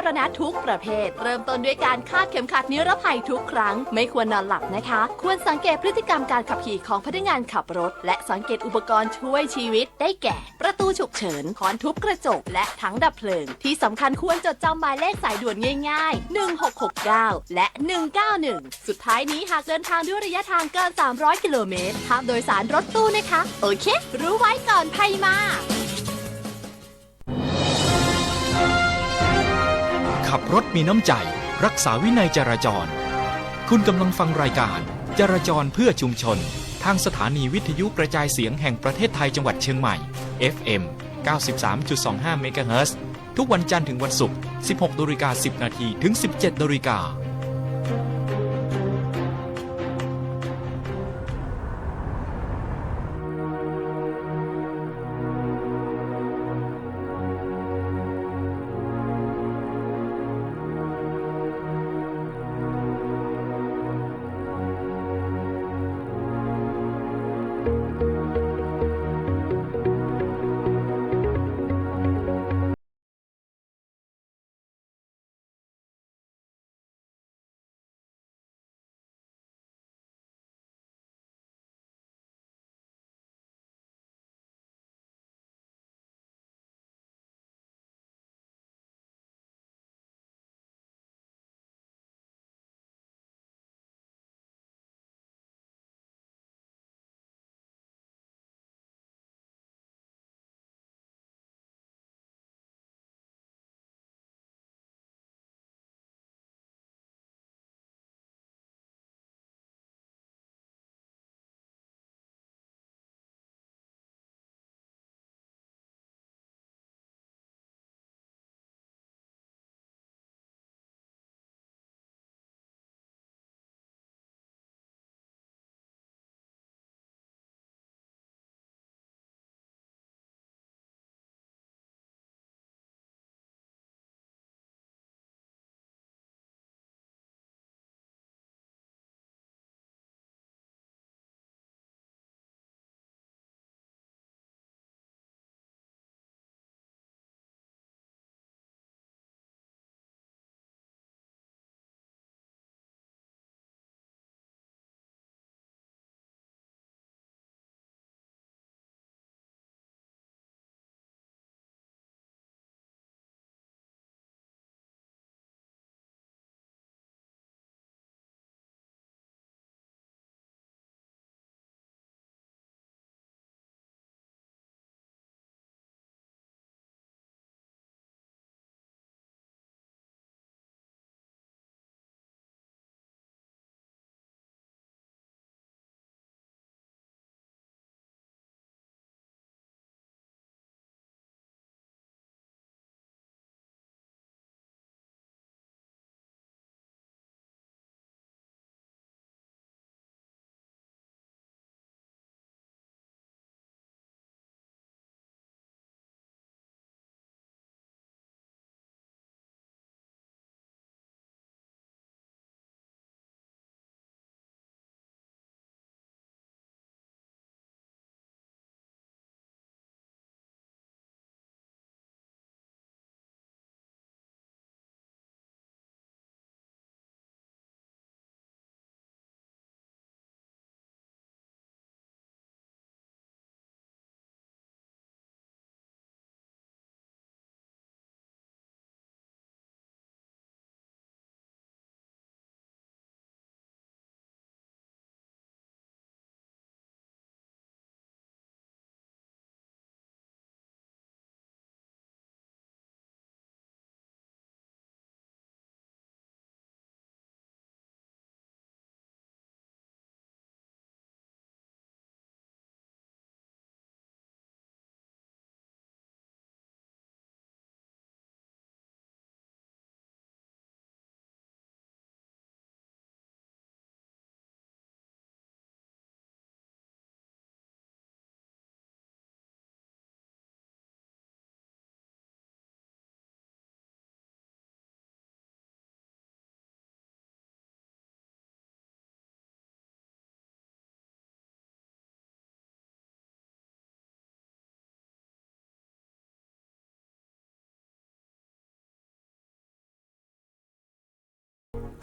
ารณะทุกประเภท เริ่มต้นด้วยการคาดเข็มขัดนิรภัยทุกครั้งไม่ควรนอนหลับนะคะ ควรสังเกตพฤติกรรมการขับขี่ของพนักงานขับรถ และสังเกตอุปกรณ์ช่วยชีวิตได้แก่ ประตูฉุกเฉินค้อนทุบกระจกและถังดับเพลิงที่สำคัญควรจดจำหมายเลขสายด่วนง่ายๆ1669และ191สุดท้ายนี้หากเดินทางด้วยระยะทางเกิน300กิโลเมตรห้ามโดยสารรถตู้นะคะโอเครู้ไว้ก่อนภัยมาขับรถมีน้ำใจรักษาวินัยจราจรคุณกำลังฟังรายการจราจรเพื่อชุมชนทางสถานีวิทยุกระจายเสียงแห่งประเทศไทยจังหวัดเชียงใหม่ FM 93.25 เมกะเฮิรตซ์ทุกวันจันทร์ถึงวันศุกร์ 16:10 น. ถึง 17:00 น.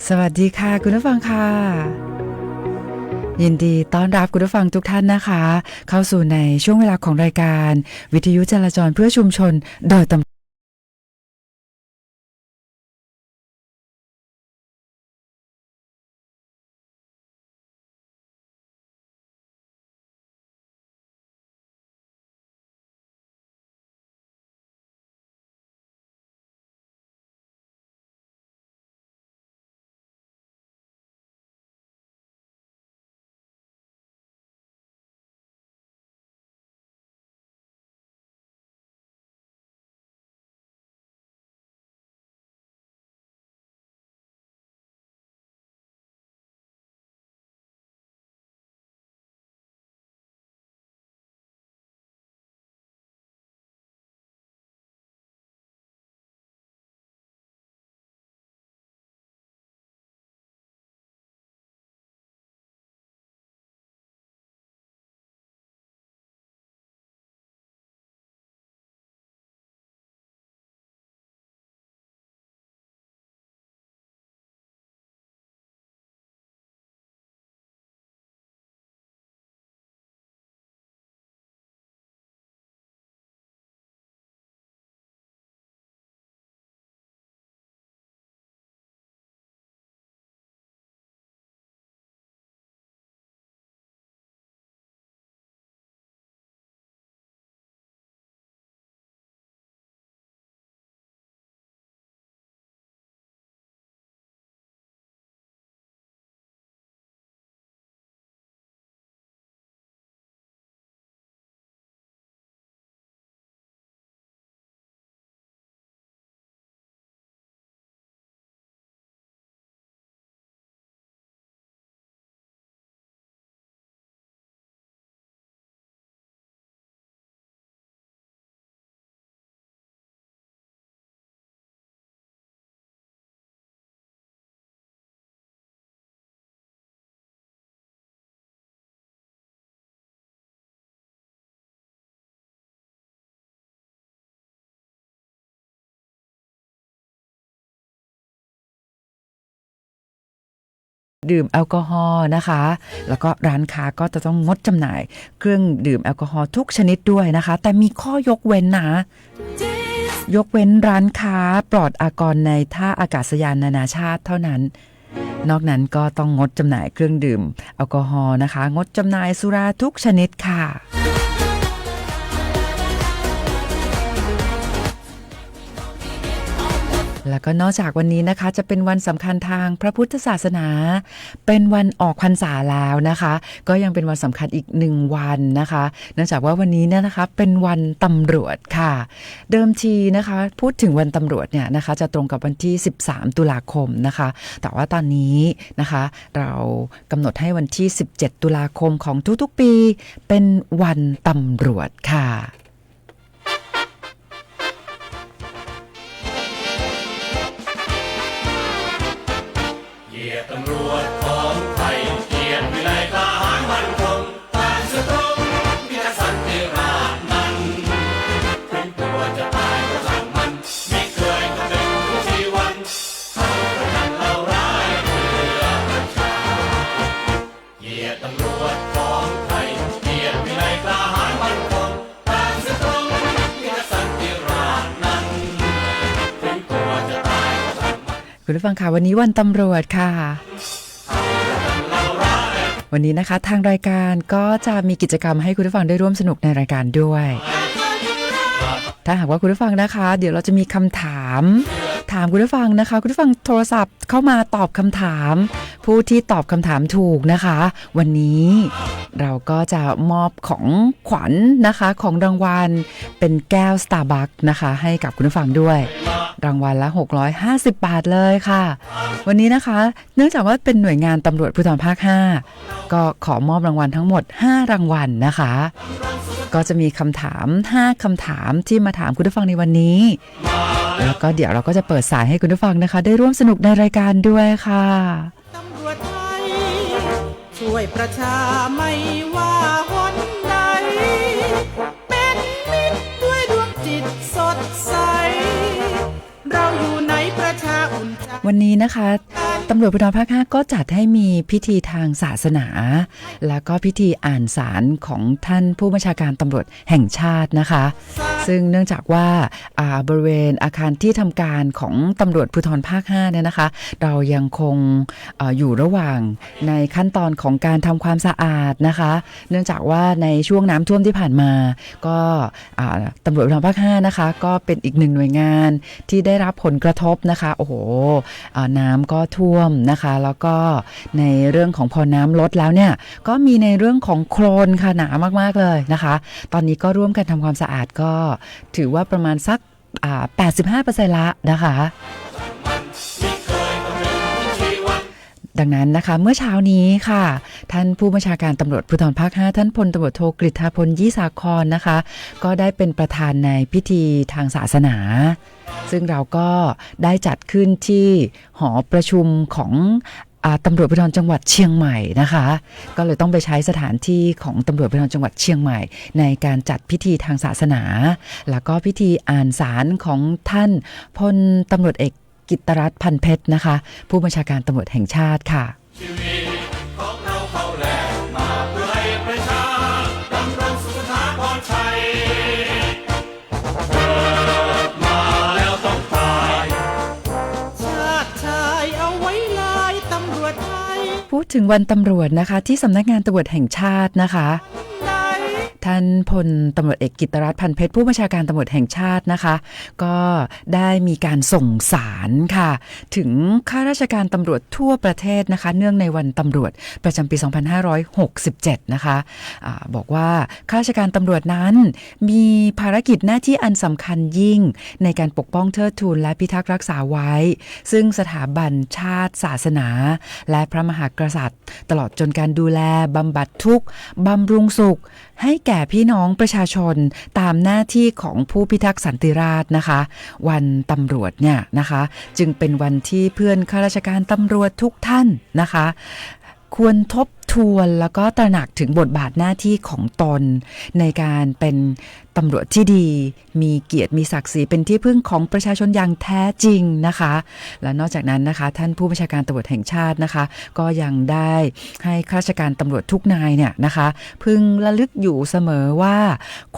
สวัสดีค่ะคุณผู้ฟังค่ะยินดีต้อนรับคุณผู้ฟังทุกท่านนะคะเข้าสู่ในช่วงเวลาของรายการวิทยุจราจรเพื่อชุมชนโดยตำดื่มแอลกอฮอล์นะคะแล้วก็ร้านค้าก็จะต้องงดจำหน่ายเครื่องดื่มแอลกอฮอล์ทุกชนิดด้วยนะคะแต่มีข้อยกเว้นนะยกเว้นร้านค้าปลอดอากรในท่าอากาศยานนานาชาติเท่านั้นนอกนั้นก็ต้องงดจำหน่ายเครื่องดื่มแอลกอฮอล์นะคะงดจำหน่ายสุราทุกชนิดค่ะแล้วก็นอกจากวันนี้นะคะจะเป็นวันสำคัญทางพระพุทธศาสนาเป็นวันออกพรรษาแล้วนะคะก็ยังเป็นวันสำคัญอีก1วันนะคะเนื่องจากว่าวันนี้เนี่ยนะคะเป็นวันตำรวจค่ะเดิมทีนะคะพูดถึงวันตำรวจเนี่ยนะคะจะตรงกับวันที่13ตุลาคมนะคะแต่ว่าตอนนี้นะคะเรากำหนดให้วันที่17ตุลาคมของทุกๆปีเป็นวันตำรวจค่ะตำรวจของไทยเกียรติวิไลทหารมั่นคงตามสตรงพิทักษ์สันติราษฎร์นั้นถึงตัวจะตายก็ช่างมันไม่เคยคำนึงทุกชีวันเขาประทันเราร้ายเพื่อประชาเกียรติตำรวจของไทยเกียรติวิไลทหารมั่นคงตามสตรงพิทักษ์สันติราษฎร์นั้นถึงตัวจะตายก็ช่างมันคุณผู้ฟังค่ะวันนี้วันตำรวจค่ะวันนี้นะคะทางรายการก็จะมีกิจกรรมให้คุณผู้ฟังได้ร่วมสนุกในรายการด้วยถ้าหากว่าคุณผู้ฟังนะคะเดี๋ยวเราจะมีคำถามคุณผู้ฟังนะคะคุณผู้ฟังโทรศัพท์เข้ามาตอบคำถามผู้ที่ตอบคำถามถูกนะคะวันนี้เราก็จะมอบของขวัญนะคะของรางวัลเป็นแก้ว Starbucks นะคะให้กับคุณผู้ฟังด้วยรางวัลละ650 บาทเลยค่ะวันนี้นะคะเนื่องจากว่าเป็นหน่วยงานตำรวจภูธรภาค5ก็ขอมอบรางวัลทั้งหมด5รางวัลนะคะก็จะมีคำถาม5คำถามที่มาถามคุณผู้ฟังในวันนี้แล้วก็เดี๋ยวเราก็จะเปิดสายให้คุณผู้ฟังนะคะได้ร่วมสนุกในรายการด้วยค่ะตำรวจไทยช่วยประชาไม่ว่าหนใดเป็นมิตรด้วยดวงจิตสดใสเราอยู่ในประชาอุ่นใจวันนี้นะคะต ตำรวจภูธรภาค 5ก็จัดให้มีพิธีทางศาสนา แล้วก็พิธีอ่านสารของท่านผู้บัญชาการตำรวจแห่งชาตินะคะซึ่งเนื่องจากว่าบริเวณอาคารที่ทำการของตำรวจภูธรภาค 5เนี่ยนะคะเรายังคงอยู่ระหว่างในขั้นตอนของการทำความสะอาดนะคะเนื่องจากว่าในช่วงน้ำท่วมที่ผ่านมาก็ตำรวจภูธรภาค 5นะคะก็เป็นอีกหนึ่งหน่วยงานที่ได้รับผลกระทบนะคะโอ้โหน้ำก็ท่วมนะคะแล้วก็ในเรื่องของพอน้ำลดแล้วเนี่ยก็มีในเรื่องของโคลนค่ะหนามากๆเลยนะคะตอนนี้ก็ร่วมกันทำความสะอาดก็ถือว่าประมาณสัก85% ละนะคะดังนั้นนะคะเมื่อเช้านี้ค่ะท่านผู้บัญชาการตำรวจภูธรภาค 5ท่านพลตำรวจโทกฤษฎาพลยี่สาครนะคะก็ได้เป็นประธานในพิธีทางศาสนาซึ่งเราก็ได้จัดขึ้นที่หอประชุมของตำรวจภูธรจังหวัดเชียงใหม่นะคะก็เลยต้องไปใช้สถานที่ของตำรวจภูธรจังหวัดเชียงใหม่ในการจัดพิธีทางศาสนาแล้วก็พิธีอ่านสารของท่านพลตำรวจเอกกิตตรัตน์พันเพชรนะคะผู้บัญชาการตำรวจแห่งชาติค่ะชีวิตของเราเข้าแลกมาเพื่อให้ประชาดำรงสุขสถาพรชัยเกิดมาแล้วต้องตายชาติชายเอาไว้ลายตำรวจไทยพูดถึงวันตำรวจนะคะที่สำนักงานตำรวจแห่งชาตินะคะท่านพลตำรวจเอกกิตตรัตน์พันเพชรผู้บัญชาการตำรวจแห่งชาตินะคะก็ได้มีการส่งสารค่ะถึงข้าราชการตำรวจทั่วประเทศนะคะเนื่องในวันตำรวจประจำปี 2567นะคะบอกว่าข้าราชการตำรวจนั้นมีภารกิจหน้าที่อันสำคัญยิ่งในการปกป้องเทิดทูนและพิทักษ์รักษาไว้ซึ่งสถาบันชาติศาสนาและพระมหากษัตริย์ตลอดจนการดูแลบำบัดทุกข์บำรุงสุขให้แก่พี่น้องประชาชนตามหน้าที่ของผู้พิทักษ์สันติราษฎร์นะคะวันตำรวจเนี่ยนะคะจึงเป็นวันที่เพื่อนข้าราชการตำรวจทุกท่านนะคะควรทบทวนแล้วก็ตระหนักถึงบทบาทหน้าที่ของตนในการเป็นตำรวจที่ดีมีเกียรติมีศักดิ์ศรีเป็นที่พึ่งของประชาชนอย่างแท้จริงนะคะและนอกจากนั้นนะคะท่านผู้บัญชาการตำรวจแห่งชาตินะคะก็ยังได้ให้ข้าราชการตำรวจทุกนายเนี่ยนะคะพึงระลึกอยู่เสมอว่า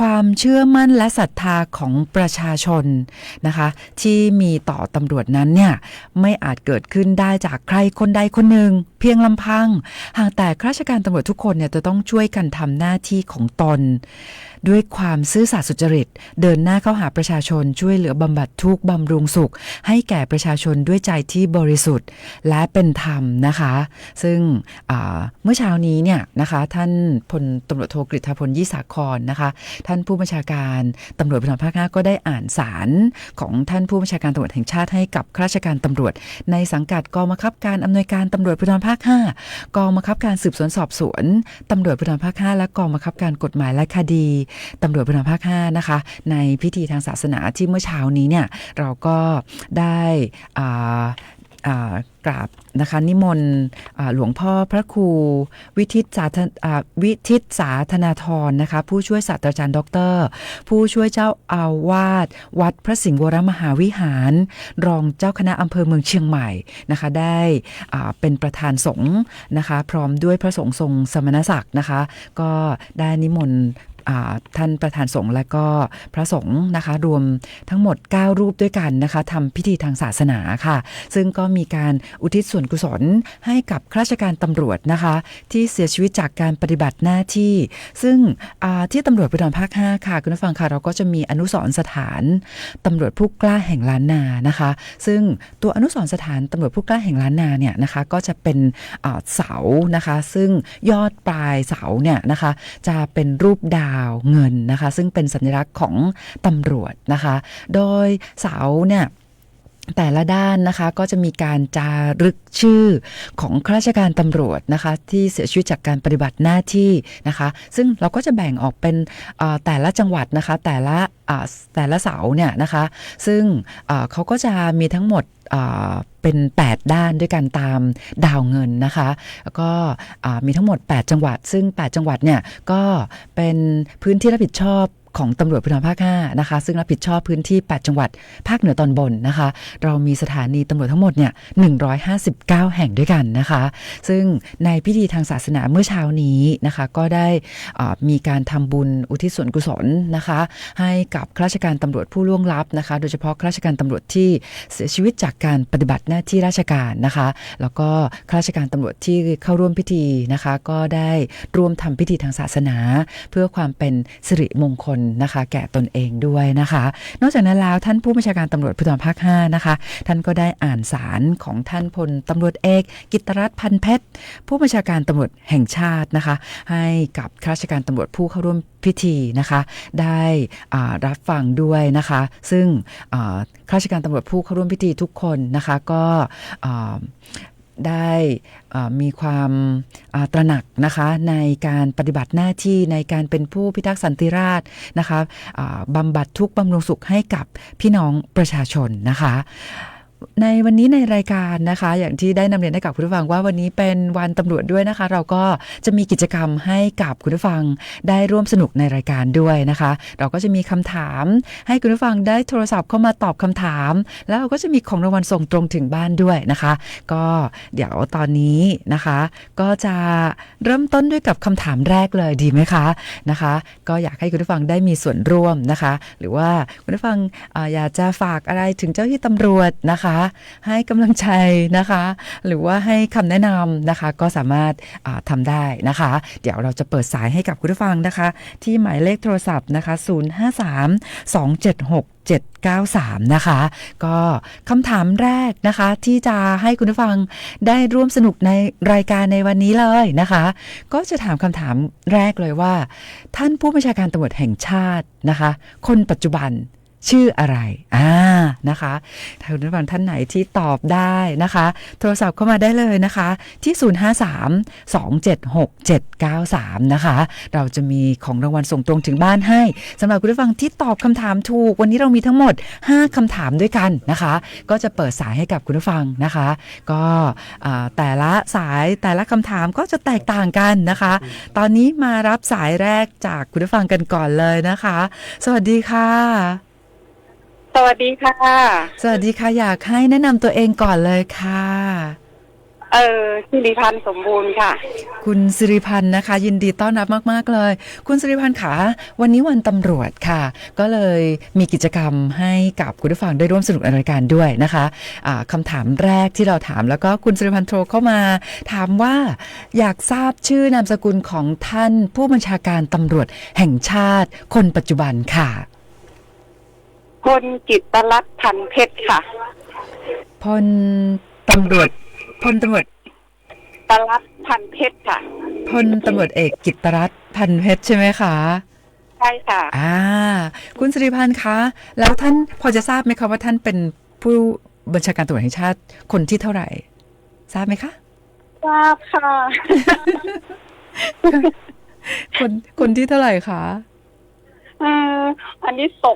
ความเชื่อมั่นและศรัทธาของประชาชนนะคะที่มีต่อตำรวจนั้นเนี่ยไม่อาจเกิดขึ้นได้จากใครคนใดคนหนึ่งเพียงลำพังหากแต่ข้าราชการตำรวจทุกคนเนี่ยจะต้องช่วยกันทำหน้าที่ของตนด้วยความซื่อสัตย์สุจริตเดินหน้าเข้าหาประชาชนช่วยเหลือบำบัดทุกข์บำรุงสุขให้แก่ประชาชนด้วยใจที่บริสุทธิ์และเป็นธรรมนะคะซึ่งเมื่อเช้านี้เนี่ยนะคะท่านพลตำรวจโทกฤษฎาพลยี่สาครนะคะท่านผู้บัญชาการตำรวจภูธรภาค 5ก็ได้อ่านสารของท่านผู้บัญชาการตำรวจแห่งชาติให้กับข้าราชการตำรวจในสังกัดกองบังคับการอำนวยการตำรวจภูธรภาค 5กองบังคับการสืบสวนสอบสวนตำรวจภูธรภาค 5และกองบังคับการกฎหมายและคดีตำรวจภูธรภาค 5นะคะในพิธีทางศาสนาที่เมื่อเช้านี้เนี่ยเราก็ได้กราบนะคะนิมนต์หลวงพ่อพระครูวิทิตสาธนาธรนะคะผู้ช่วยศาสตราจารย์ด็อกเตอร์ผู้ช่วยเจ้าอาวาสวัดพระสิงห์วรมหาวิหารรองเจ้าคณะอำเภอเมืองเชียงใหม่นะคะได้เป็นประธานสงฆ์นะคะพร้อมด้วยพระสงฆ์ทรงสมณศักดิ์นะคะก็ได้นิมนต์ท่านประธานสงฆ์และก็พระสงฆ์นะคะรวมทั้งหมด9รูปด้วยกันนะคะทำพิธีทางศาสนาค่ะซึ่งก็มีการอุทิศส่วนกุศลให้กับข้าราชการตำรวจนะคะที่เสียชีวิตจากการปฏิบัติหน้าที่ซึ่งที่ตำรวจภูธรภาค 5ค่ะคุณผู้ฟังค่ะเราก็จะมีอนุสรณ์สถานตำรวจผู้กล้าแห่งล้านนานะคะซึ่งตัวอนุสรณ์สถานตำรวจผู้กล้าแห่งล้านนาเนี่ยนะคะก็จะเป็นเสานะคะซึ่งยอดปลายเสาเนี่ยนะคะจะเป็นรูปดาวเงินนะคะซึ่งเป็นสัญลักษณ์ของตำรวจนะคะโดยเสาเนี่ยแต่ละด้านนะคะก็จะมีการจารึกชื่อของข้าราชการตำรวจนะคะที่เสียชีวิตจากการปฏิบัติหน้าที่นะคะซึ่งเราก็จะแบ่งออกเป็นแต่ละจังหวัดนะคะแต่ละเสาเนี่ยนะคะซึ่งเขาก็จะมีทั้งหมดเป็น8ด้านด้วยกันตามดาวเงินนะคะแล้วก็มีทั้งหมด8จังหวัดซึ่ง8จังหวัดเนี่ยก็เป็นพื้นที่รับผิดชอบ ของตำรวจภูธรภาค5นะคะซึ่งรับผิดชอบพื้นที่8จังหวัดภาคเหนือตอนบนนะคะเรามีสถานีตำรวจทั้งหมดเนี่ย159แห่งด้วยกันนะคะซึ่งในพิธีทางศาสนาเมื่อเช้านี้นะคะก็ได้มีการทำบุญอุทิศส่วนกุศลนะคะให้กับข้าราชการตำรวจผู้ล่วงลับนะคะโดยเฉพาะข้าราชการตำรวจที่เสียชีวิตจากการปฏิบัติหน้าที่ราชการนะคะแล้วก็ข้าราชการตำรวจที่เข้าร่วมพิธีนะคะก็ได้ร่วมทำพิธีทางศาสนาเพื่อความเป็นสิริมงคลนะคะแก่ตนเองด้วยนะคะนอกจากนั้นแล้วท่านผู้บัญชาการตำรวจภูธรภาค5นะคะท่านก็ได้อ่านสารของท่านพลตำรวจเอกกิตติรัตน์พันเพชรผู้บัญชาการตำรวจแห่งชาตินะคะให้กับข้าราชการตำรวจผู้เข้าร่วมพิธีนะคะได้รับฟังด้วยนะคะซึ่งข้าราชการตำรวจผู้เข้าร่วมพิธีทุกคนนะคะก็ได้มีความตระหนักนะคะในการปฏิบัติหน้าที่ในการเป็นผู้พิทักษ์สันติราษฎร์นะคะบำบัดทุกข์บำรุงสุขให้กับพี่น้องประชาชนนะคะในวันนี้ในรายการนะคะอย่างที่ได้นำเรียนให้กับคุณผู้ฟังว่าวันนี้เป็นวันตำรวจด้วยนะคะเราก็จะมีกิจกรรมให้กับคุณผู้ฟังได้ร่วมสนุกในรายการด้วยนะคะเราก็จะมีคำถามให้คุณผู้ฟังได้โทรศัพท์เข้ามาตอบคำถามแล้วเราก็จะมีของรางวัลส่งตรงถึงบ้านด้วยนะคะก็เดี๋ยวตอนนี้นะคะก็จะเริ่มต้นด้วยกับคำถามแรกเลยดีไหมคะนะคะก็อยากให้คุณผู้ฟังได้มีส่วนร่วมนะคะหรือว่าคุณผู้ฟังอยากจะฝากอะไรถึงเจ้าหน้าที่ตำรวจนะคะให้กำลังใจนะคะหรือว่าให้คำแนะนำนะคะก็สามารถทำได้นะคะเดี๋ยวเราจะเปิดสายให้กับคุณผู้ฟังนะคะที่หมายเลขโทรศัพท์นะคะ053-276-793นะคะก็คำถามแรกนะคะที่จะให้คุณผู้ฟังได้ร่วมสนุกในรายการในวันนี้เลยนะคะก็จะถามคำถามแรกเลยว่าท่านผู้บัญชาการตำรวจแห่งชาตินะคะคนปัจจุบันชื่ออะไรนะคะถ้าคุณผู้ฟังท่านไหนที่ตอบได้นะคะโทรศัพท์เข้ามาได้เลยนะคะที่053-276-793นะคะเราจะมีของรางวัลส่งตรงถึงบ้านให้สำหรับคุณผู้ฟังที่ตอบคำถามถูกวันนี้เรามีทั้งหมด5คำถามด้วยกันนะคะก็จะเปิดสายให้กับคุณผู้ฟังนะคะก็แต่ละสายแต่ละคำถามก็จะแตกต่างกันนะคะตอนนี้มารับสายแรกจากคุณผู้ฟังกันก่อนเลยนะคะสวัสดีค่ะสวัสดีค่ะสวัสดีค่ะอยากให้แนะนำตัวเองก่อนเลยค่ะสิริพันธ์สมบูรณ์ค่ะคุณสิริพันธ์นะคะยินดีต้อนรับมากๆเลยคุณสิริพันธ์ค่ะวันนี้วันตำรวจค่ะก็เลยมีกิจกรรมให้กับคุณผู้ฟังได้ร่วมสนุกในรายการด้วยนะคะคำถามแรกที่เราถามแล้วก็คุณสิริพันธ์โทรเข้ามาถามว่าอยากทราบชื่อนามสกุลของท่านผู้บัญชาการตำรวจแห่งชาติคนปัจจุบันค่ะพลกิตติรัตน์พันเพชรค่ะพลตำรวจตรัตน์พันเพชรค่ะพลตำรวจเอกกิตติรัตน์พันเพชรใช่ไหมคะใช่ค่ะคุณสิริพันธ์คะแล้วท่านพอจะทราบไหมคะว่าท่านเป็นผู้บัญชาการตำรวจแห่งชาติคนที่เท่าไหร่ทราบไหมคะทราบค่ะ คนที่เท่าไหร่คะอันนี้ต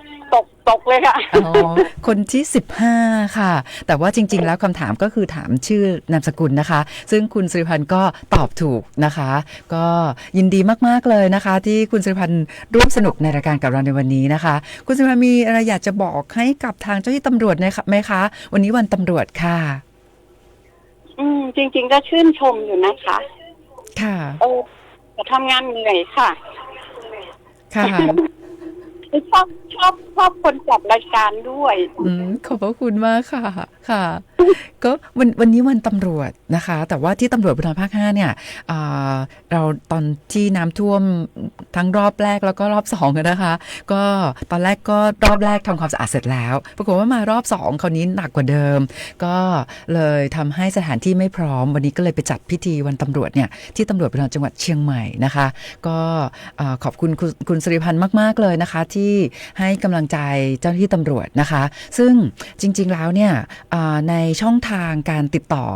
กเลยค่ะคนที่15ค่ะแต่ว่าจริงๆแล้วคำถามก็คือถามชื่อนามสกุลนะคะซึ่งคุณสิริพันธ์ก็ตอบถูกนะคะก็ยินดีมากๆเลยนะคะที่คุณสิริพันธ์ร่วมสนุกในรายการกับเราในวันนี้นะคะคุณสิริพันธ์มีอะไรอยากจะบอกให้กับทางเจ้าหน้าที่ตำรวจไหมคะวันนี้วันตำรวจค่ะจริงๆก็ชื่นชมอยู่นะคะค่ะแต่ทำงานเหนื่อยค่ะชอบคนจัดรายการด้วยขอบพระคุณมากค่ะก็วันนี้วันตำรวจนะคะแต่ว่าที่ตำรวจภูธรภาค5เนี่ยเราตอนที่น้ำท่วมทั้งรอบแรกแล้วก็รอบ2นะคะก็ตอนแรกก็รอบแรกทำความสะอาดเสร็จแล้วปรากฏว่ามารอบ2คราวนี้หนักกว่าเดิมก็เลยทำให้สถานที่ไม่พร้อมวันนี้ก็เลยไปจัดพิธีวันตำรวจเนี่ยที่ตำรวจภูธรจังหวัดเชียงใหม่นะคะก็ขอบคุณสิริพันธ์มากๆเลยนะคะที่ให้กำลังใจเจ้าหน้าที่ตำรวจนะคะซึ่งจริงๆแล้วเนี่ยในช่องทางการติดต่อ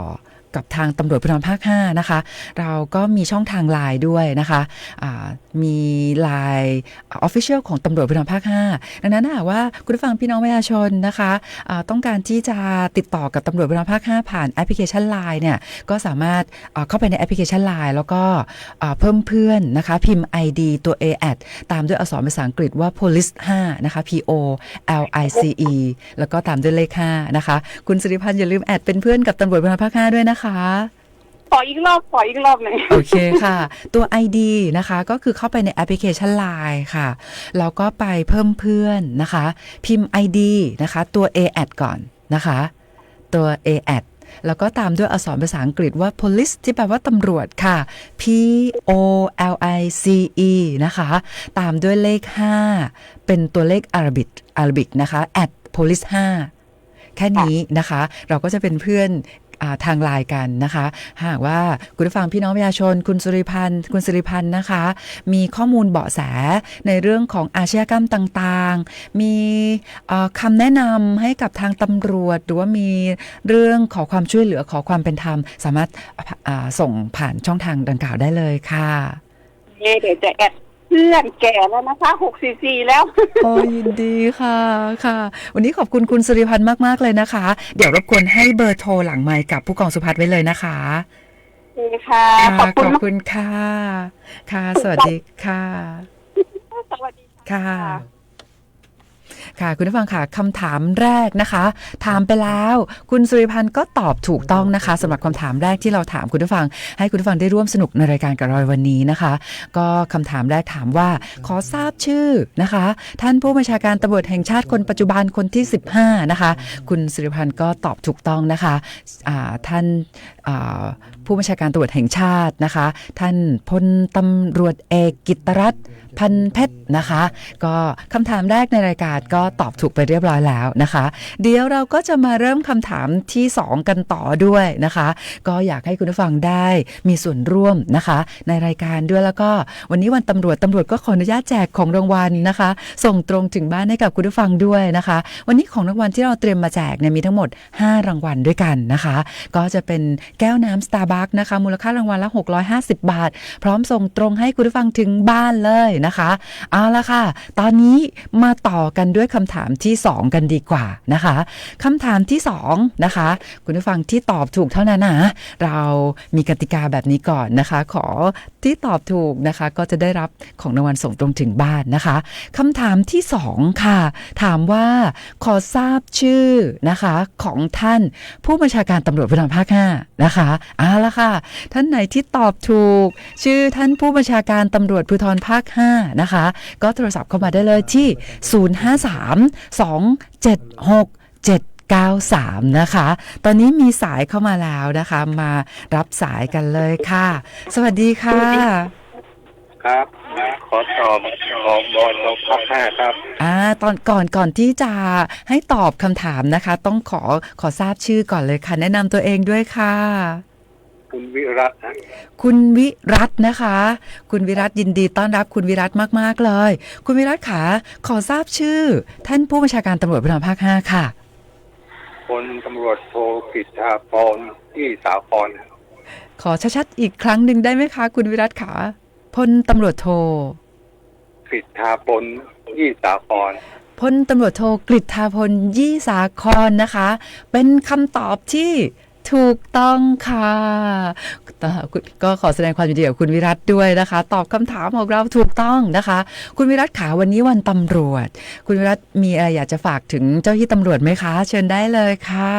กับทางตำรวจภูธรภาค5นะคะเราก็มีช่องทางไลน์ด้วยนะคะมีไลน์ Official ของตำรวจภูธรภาค5ดังนั้นถ้าหากว่าคุณผู้ฟังพี่น้องประชาชนนะคะต้องการที่จะติดต่อกับตำรวจภูธรภาค5ผ่านแอปพลิเคชัน LINE เนี่ยก็สามารถเข้าไปในแอปพลิเคชัน LINE แล้วก็เพิ่มเพื่อนนะคะพิมพ์ ID ตัว A ตามด้วยอักษรภาษาอังกฤษว่า police 5นะคะ POLICE แล้วก็ตามด้วยเลข5นะคะคุณสิริพันธ์อย่าลืมแอดเป็นเพื่อนกับตำรวจภูธรภาค5ด้วยนะคะขออีกรอบหนึ่ง โอเคค่ะตัว ID นะคะก็คือเข้าไปในแอปพลิเคชัน LINE ค่ะแล้วก็ไปเพิ่มเพื่อนนะคะพิมพ์ ID นะคะตัว A ก่อนนะคะตัว A แล้วก็ตามด้วยอักษรภาษาอังกฤษว่า police ที่แปลว่าตำรวจค่ะ POLICE นะคะตามด้วยเลข5เป็นตัวเลขอาราบิกนะคะ @police 5แค่นี้นะคะเราก็จะเป็นเพื่อนทางไลน์กันนะคะหากว่าคุณผู้ฟังพี่น้องประชาชนคุณสิริพันธ์นะคะมีข้อมูลเบาะแสในเรื่องของอาชญากรรมต่างๆมีคำแนะนำให้กับทางตำรวจหรือว่ามีเรื่องขอความช่วยเหลือขอความเป็นธรรมสามารถส่งผ่านช่องทางดังกล่าวได้เลยค่ะเดี๋ยวจะแอดเพื่อนแก่แล้วนะคะ64แล้ว โอ้ยินดีค่ะวันนี้ขอบคุณคุณสิริพันธ์มากๆเลยนะคะเดี๋ยวรบกวนให้เบอร์โทรหลังไมค์กับผู้กองสุภัทรไว้เลยนะคะค่ะขอบคุณค่ะสวัสดีค่ะสวัสดีค่ะคุณผู้ฟังค่ะคำถามแรกนะคะถามไปแล้วคุณสิริพันธ์ก็ตอบถูกต้องนะคะสำหรับคำถามแรกที่เราถามคุณผู้ฟังให้คุณผู้ฟังได้ร่วมสนุกในรายการกับเราวันนี้นะคะก็คำถามแรกถามว่าขอทราบชื่อนะคะท่านผู้บัญชาการตำรวจแห่งชาติคนปัจจุบันคนที่15นะคะคุณสิริพันธ์ก็ตอบถูกต้องนะคะท่านผู้บัญชาการตำรวจแห่งชาตินะคะท่านพลตำรวจเอกกิตติรัตน์พันเพชรนะคะก็คำถามแรกในรายการก็ตอบถูกไปเรียบร้อยแล้วนะคะเดี๋ยวเราก็จะมาเริ่มคำถามที่2กันต่อด้วยนะคะก็อยากให้คุณผู้ฟังได้มีส่วนร่วมนะคะในรายการด้วยแล้วก็วันนี้วันตำรวจก็ขออนุญาตแจกของรางวัลนะคะส่งตรงถึงบ้านให้กับคุณผู้ฟังด้วยนะคะวันนี้ของรางวัลที่เราเตรียมมาแจกเนี่ยมีทั้งหมด5รางวัลด้วยกันนะคะก็จะเป็นแก้วน้ำ Starbucks นะคะมูลค่ารางวัลละ650 บาทพร้อมส่งตรงให้คุณผู้ฟังถึงบ้านเลยนะคะเอาละค่ะตอนนี้มาต่อกันด้วยคำถามที่2กันดีกว่านะคะคำถามที่2นะคะคุณผู้ฟังที่ตอบถูกเท่านั้นนะเรามีกติกาแบบนี้ก่อนนะคะขอที่ตอบถูกนะคะก็จะได้รับของรางวัลส่งตรงถึงบ้านนะคะคำถามที่2ค่ะถามว่าขอทราบชื่อนะคะของท่านผู้บัญชาการตำรวจภูธรภาค5นะคะเอาละค่ะท่านไหนที่ตอบถูกชื่อท่านผู้บัญชาการตำรวจภูธรภาค5นะคะก็โทรศัพท์เข้ามาได้เลยที่053-276-793นะคะตอนนี้มีสายเข้ามาแล้วนะคะมารับสายกันเลยค่ะสวัสดีค่ะครับขอตอบของบอลภาค5ครับตอนก่อนที่จะให้ตอบคำถามนะคะต้องขอทราบชื่อก่อนเลยค่ะแนะนำตัวเองด้วยค่ะคุณวิรัตน์คุณวิรัตน์นะคะคุณวิรัตน์ยินดีต้อนรับคุณวิรัตน์มากๆเลยคุณวิรัตน์ค่ะขอทราบชื่อท่านผู้บัญชาการตำรวจภูธรภาค5ค่ะพลตำรวจโทกฤษฎาพรยี่สาครขอชัดๆอีกครั้งหนึ่งได้ไหมคะคุณวิรัตน์ค่ะพลตำรวจโทกฤษฎาพรยี่สาครพลตำรวจโทกฤษฎาพรยี่สาครนะคะเป็นคำตอบที่ถูกต้องค่ะก็ขอแสดงความยินดีกับคุณวิรัตน์ด้วยนะคะตอบคำถามของเราถูกต้องนะคะคุณวิรัตน์ขาวันนี้วันตำรวจคุณวิรัตน์มีอะไรอยากจะฝากถึงเจ้าหน้าที่ตำรวจไหมคะเชิญได้เลยค่ะ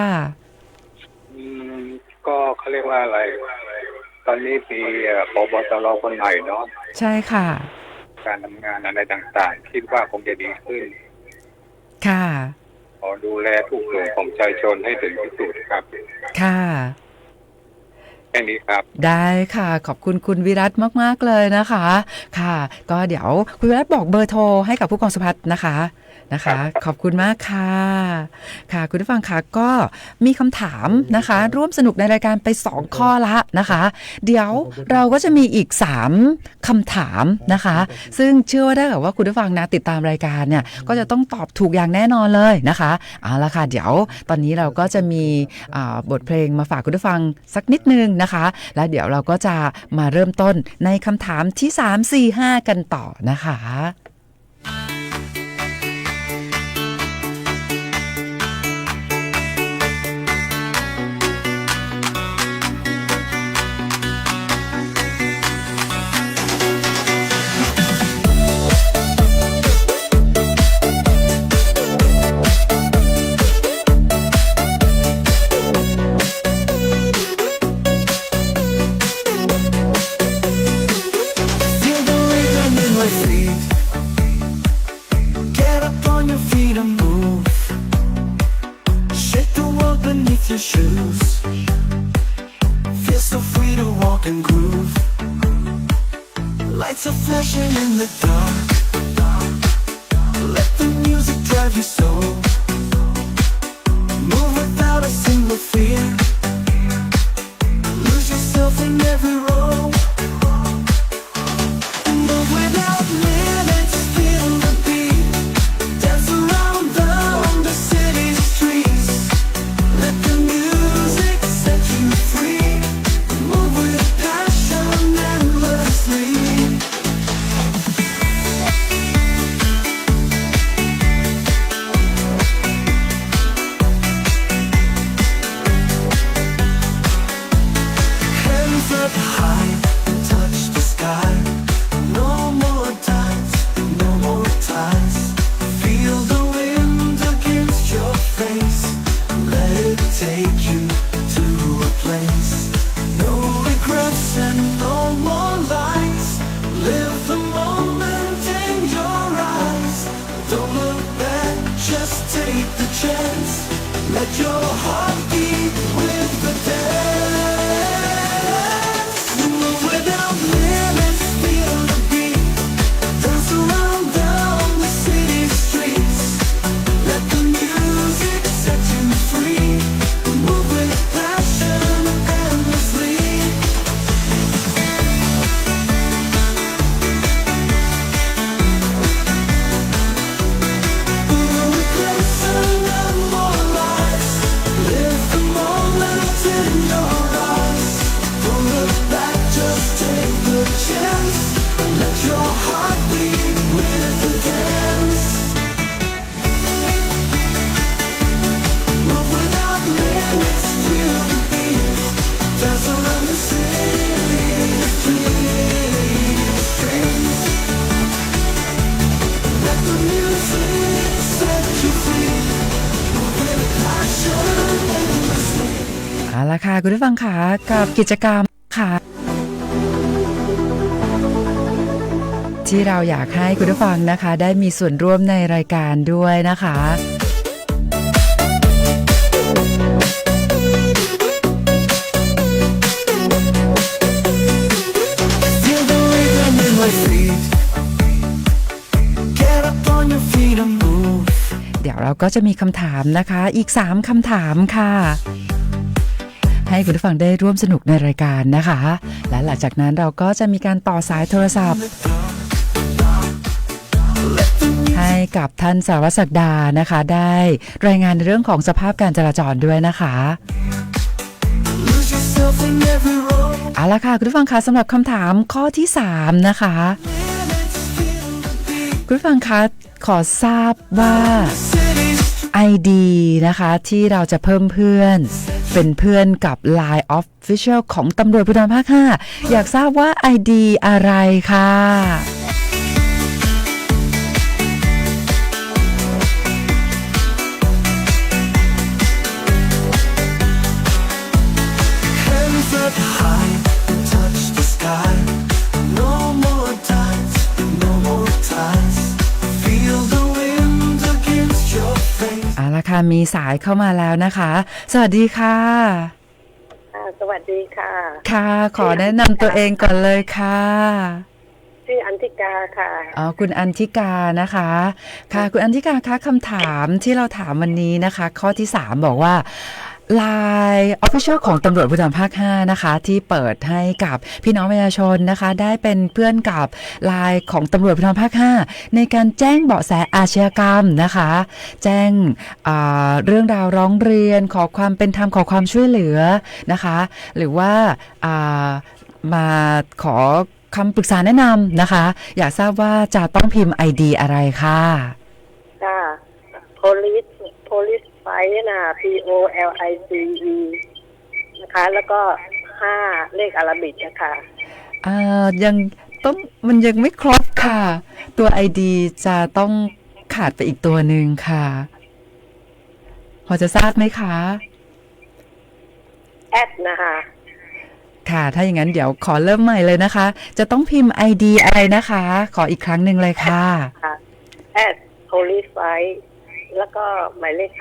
ก็เขาเรียกว่าอะไรตอนนี้มีผบ.ตร.คนใหม่เนาะใช่ค่ะการทำงานอะไรต่างๆคิดว่าคงจะดีขึ้นค่ะขอดูแลทุกกลุ่มของประชาชนให้ถึงที่สุดครับค่ะแค่นี้ครับได้ค่ะขอบคุณคุณวิรัตน์มากๆเลยนะคะค่ะก็เดี๋ยวคุณวิรัตน์บอกเบอร์โทรให้กับผู้กองสุภัทรนะคะ นะคะ ขอบคุณมากค่ะค่ะคุณผู้ฟังคะก็มีคำถามนะคะร่วมสนุกในรายการไป2ข้อละนะคะ เดี๋ยวเราก็จะมีอีก3คำถามนะคะ ซึ่งเชื่อว่าถ้าเกิดว่าคุณผู้ฟังนะติดตามรายการเนี่ยก็จะต้องตอบถูกอย่างแน่นอนเลยนะคะเอาละค่ะเดี๋ยวตอนนี้เราก็จะมีบทเพลงมาฝากคุณผู้ฟังสักนิดนึงนะคะแล้วเดี๋ยวเราก็จะมาเริ่มต้นในคำถามที่3 4 5กันต่อนะคะ Feel the rhythm in my feet. Get up on your feet and move. Shake the world beneath your shoes. Feel so free to walk and groove. Lights are flashing in the dark. Let the music drive your soul. Move without a single fear. Lose yourself in every role. Move without limits, feel the beat. Dance around the city streets. Let the music set you free. Move with passion endlessly. Hands up high and touch the sky. No more times, no more ties. Feel the wind against your face. Let it take you to a place. No regrets and no more lies. Live the moment in your eyes. Don't look back, just take the chance. Let your heart beat with the dance. Move without limits, feel the beat. Dance around down the city streets. Let the music set you free. Move with passion endlessly. Replace no more lies. Live the moment in your eyes. Don't look back, just take the chance. Let your heart beat with the dance. Move without limits, feel the beat. Dance around the city streets. Let the music set you free. Move with passion endlessly. เอาละค่ะคุณผู้ฟังค่ะกับกิจกรรมค่ะที่เราอยากให้คุณผู้ฟังนะคะได้มีส่วนร่วมในรายการด้วยนะคะ Feel the rhythm in my feet. Get up on your feet and move. เดี๋ยวเราก็จะมีคำถามนะคะอีก3คำถามค่ะ ให้คุณผู้ฟังได้ร่วมสนุกในรายการนะคะ และหลังจากนั้นเราก็จะมีการต่อสายโทรศัพท์ ให้กับท่านสารวัตรศักดานะคะได้รายงานในเรื่องของสภาพการจราจรด้วยนะคะ Lose yourself in every road. เอาละค่ะคุณผู้ฟังคะสำหรับคำถามข้อที่3นะคะ Limits, feel the beat. คุณผู้ฟังคะขอทราบว่า City ID นะคะที่เราจะเพิ่มเพื่อนเป็นเพื่อนกับ Line Official ของตำรวจภูธรภาค 5 อยากทราบว่า ID อะไรค่ะ hands up high and touch the sky. No more times, no more ties. Feel the wind against your face. เอาละค่ะมีสายเข้ามาแล้วนะคะ สวัสดีค่ะ สวัสดีค่ะ ค่ะขอแนะนำตัวเองก่อนเลยค่ะ ชื่ออันธิกาค่ะ อ๋อคุณอันธิกานะคะค่ะคุณอันธิกาคะคำถามที่เราถามวันนี้นะคะ ข้อที่ 3 บอกว่า Line Official ของตำรวจภูธรภาค 5 นะคะ ที่เปิดให้กับพี่น้องประชาชนนะคะ ได้เป็นเพื่อนกับ Line ของตำรวจภูธรภาค 5 ในการแจ้งเบาะแสอาชญากรรมนะคะ แจ้งเรื่องราวร้องเรียนขอความเป็นธรรมขอความช่วยเหลือนะคะ หรือว่ามาขอคำปรึกษาแนะนำนะคะ อยากทราบว่าจะต้องพิมพ์ ID อะไรค่ะ ค่ะ police fight นะ POLICE นะคะ แล้วก็5เลขอาราบิกนะคะยังต้องมันยังไม่ครบค่ะ ตัว ID จะต้องขาดไปอีกตัวหนึ่งค่ะ พอจะทราบไหมคะ แอดนะคะ ค่ะ ถ้าอย่างนั้นเดี๋ยวขอเริ่มใหม่เลยนะคะ จะต้องพิมพ์ ID อะไรนะคะ ขออีกครั้งหนึ่งเลยค่ะ แอด police fight แล้วก็หมายเลข